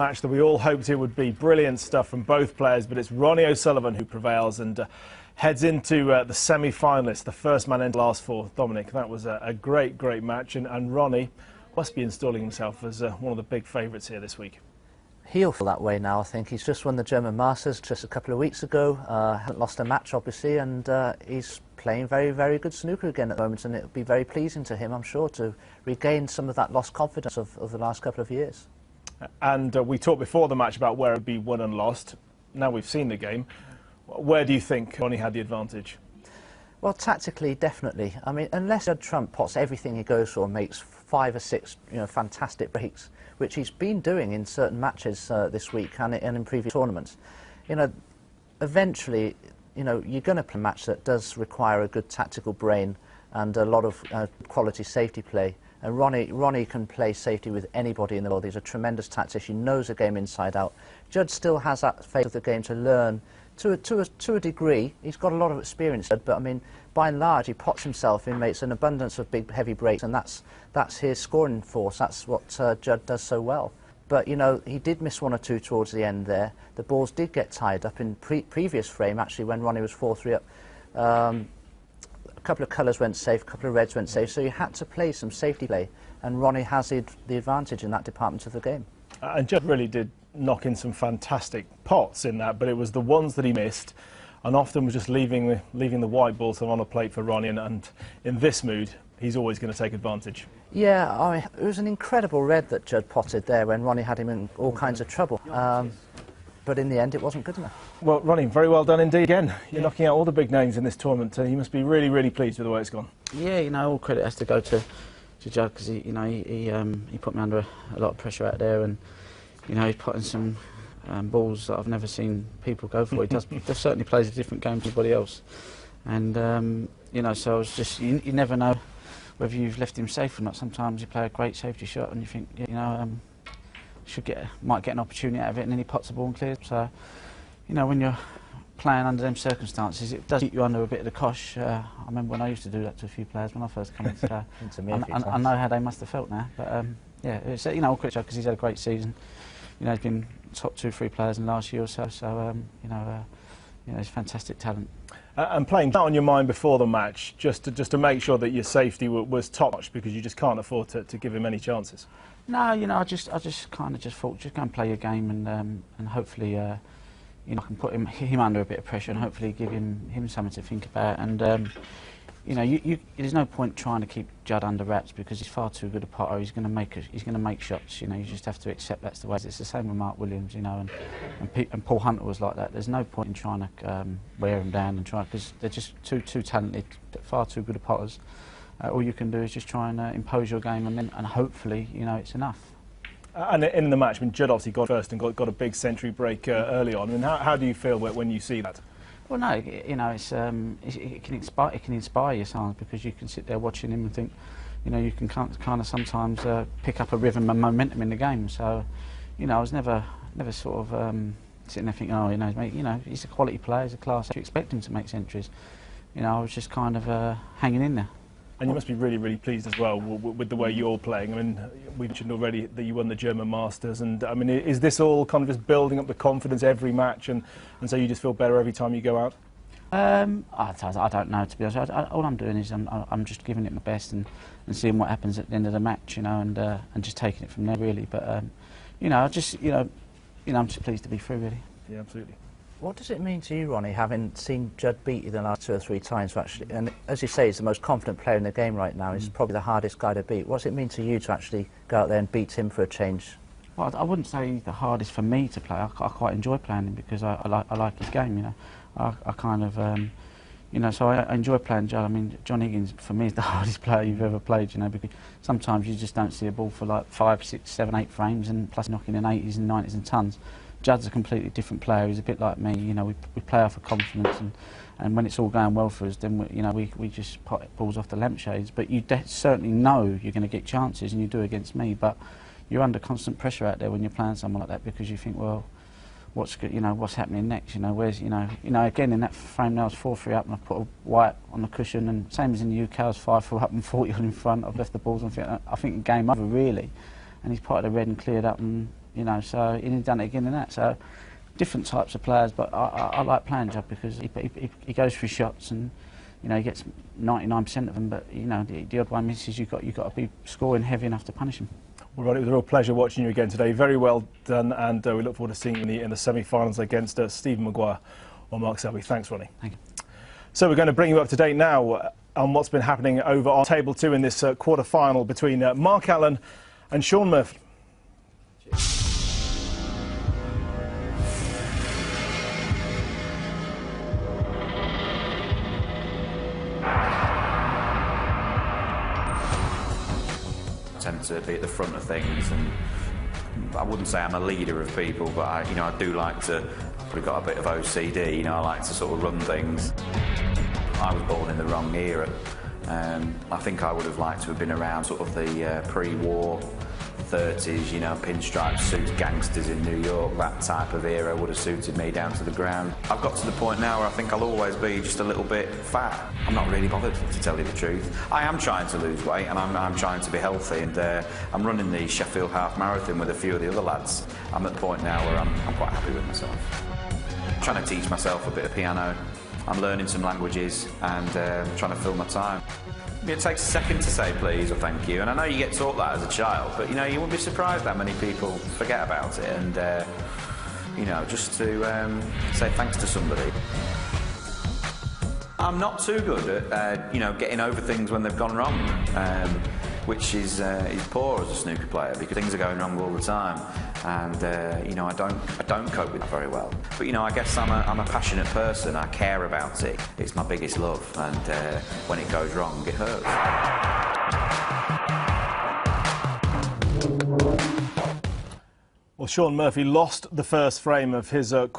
Match that we all hoped it would be. Brilliant stuff from both players, but it's Ronnie O'Sullivan who prevails and heads into the semi-finalists, the first man in the last four. Dominic, that was a great match, and Ronnie must be installing himself as one of the big favourites here this week. He'll feel that way now, I think. He's just won the German Masters just a couple of weeks ago, hasn't lost a match obviously, and he's playing very good snooker again at the moment, and it'll be very pleasing to him, I'm sure, to regain some of that lost confidence of the last couple of years. And we talked before the match about where it would be won and lost. Now we've seen the game. Where do you think Ronnie had the advantage? Well, tactically, definitely. I mean, unless Judd pots everything he goes for and makes 5 or 6, fantastic breaks, which he's been doing in certain matches this week and in previous tournaments, eventually, you're going to play a match that does require a good tactical brain and a lot of quality safety play. And Ronnie can play safety with anybody in the world. He's a tremendous tactician, knows the game inside out. Judd still has that phase of the game to learn to a degree. He's got a lot of experience, but I mean, by and large, he pots himself in, makes an abundance of big, heavy breaks, and that's his scoring force. That's what Judd does so well. But, he did miss 1 or 2 towards the end there. The balls did get tied up in previous frame, actually, when Ronnie was 4-3 up. A couple of colours went safe, a couple of reds went safe, so you had to play some safety play, and Ronnie has the advantage in that department of the game. And Judd really did knock in some fantastic pots in that, but it was the ones that he missed, and often was just leaving the white balls on a plate for Ronnie, and in this mood, he's always going to take advantage. Yeah, I mean, it was an incredible red that Judd potted there when Ronnie had him in all kinds of trouble. But in the end, it wasn't good enough. Well, Ronnie, very well done indeed. Again, you're knocking out all the big names in this tournament. You must be really pleased with the way it's gone. Yeah, all credit has to go to Judd, because he put me under a lot of pressure out there, and he's putting some balls that I've never seen people go for. He certainly plays a different game to anybody else, and so I was just you never know whether you've left him safe or not. Sometimes you play a great safety shot and you think might get an opportunity out of it, and then he pots the ball and clears. So, when you're playing under them circumstances, it does keep you under a bit of the cosh. I remember when I used to do that to a few players when I first came into I know how they must have felt now. But yeah, it's all credit because he's had a great season. He's been top 2-3 players in the last year or so. So he's fantastic talent. And playing that on your mind before the match, just to make sure that your safety was top-notch, because you just can't afford to give him any chances. No, I just kind of thought, just go and play your game, and hopefully, I can put him under a bit of pressure, and hopefully give him something to think about. And there's no point trying to keep Judd under wraps, because he's far too good a potter. He's going to make shots. You just have to accept that's the way. It's the same with Mark Williams, and Paul Hunter was like that. There's no point in trying to wear him down and try, because they're just too talented, far too good a potters. All you can do is just try and impose your game, and hopefully, it's enough. And in the match, Judd obviously got first and got a big century break early on. I mean, how do you feel when you see that? Well, no, it can inspire you sometimes, because you can sit there watching him and think, you can kind of sometimes pick up a rhythm and momentum in the game. So, I was never sort of sitting there thinking, oh, mate, he's a quality player, he's a class. You expect him to make centuries. I was just kind of hanging in there. And you must be really pleased as well with the way you're playing. I mean, we mentioned already that you won the German Masters, and I mean, is this all kind of just building up the confidence every match, and so you just feel better every time you go out? I don't know, to be honest. All I'm doing is I'm just giving it my best and seeing what happens at the end of the match, and just taking it from there, really. But I'm just pleased to be through, really. Yeah, absolutely. What does it mean to you, Ronnie, having seen Judd beat you the last 2 or 3 times, actually? And as you say, he's the most confident player in the game right now. He's probably the hardest guy to beat. What does it mean to you to actually go out there and beat him for a change? Well, I wouldn't say the hardest for me to play. I quite enjoy playing him, because I like his game. I kind of so I enjoy playing Judd. I mean, John Higgins for me is the hardest player you've ever played. Because sometimes you just don't see a ball for like 5, 6, 7, 8 frames, and plus knocking in 80s and 90s and tons. Judd's a completely different player. He's a bit like me. We play off of confidence, and when it's all going well for us, then we just pot balls off the lampshades. But you certainly know you're going to get chances, and you do against me. But you're under constant pressure out there when you're playing someone like that, because you think, well, what's happening next? Where's again in that frame now I was 4-3 up, and I put a white on the cushion, and same as in the UK, I was 5-4 up and 40 on in front. I've left the balls on. I think game over really, and he's potted a red and cleared up, and you know, so and he's done it again in that. So different types of players, but I like playing Judd because he goes for shots and, you know, he gets 99% of them, but, you know, the odd one misses, you've got to be scoring heavy enough to punish him. Well, Ronnie, it was a real pleasure watching you again today. Very well done, and we look forward to seeing you in the semi-finals against Stephen Maguire or Mark Selby. Thanks, Ronnie. Thank you. So we're going to bring you up to date now on what's been happening over on table 2 in this quarter-final between Mark Allen and Shaun Murphy. Tend to be at the front of things, and I wouldn't say I'm a leader of people, but I do like to. I've probably got a bit of OCD. You know, I like to sort of run things. I was born in the wrong era. I think I would have liked to have been around sort of the pre-war 30s, you know, pinstripe suits, gangsters in New York. That type of era would have suited me down to the ground. I've got to the point now where I think I'll always be just a little bit fat. I'm not really bothered, to tell you the truth. I am trying to lose weight, and I'm trying to be healthy, and I'm running the Sheffield Half Marathon with a few of the other lads. I'm at the point now where I'm quite happy with myself. I'm trying to teach myself a bit of piano. I'm learning some languages and trying to fill my time. It takes a second to say please or thank you, and I know you get taught that as a child, but you know, you wouldn't be surprised how many people forget about it, and you know, just to say thanks to somebody. I'm not too good at you know, getting over things when they've gone wrong, which is poor as a snooker player, because things are going wrong all the time, and you know, I don't cope with it very well. But you know, I guess I'm a passionate person. I care about it. It's my biggest love, and when it goes wrong, it hurts. Well, Shaun Murphy lost the first frame of his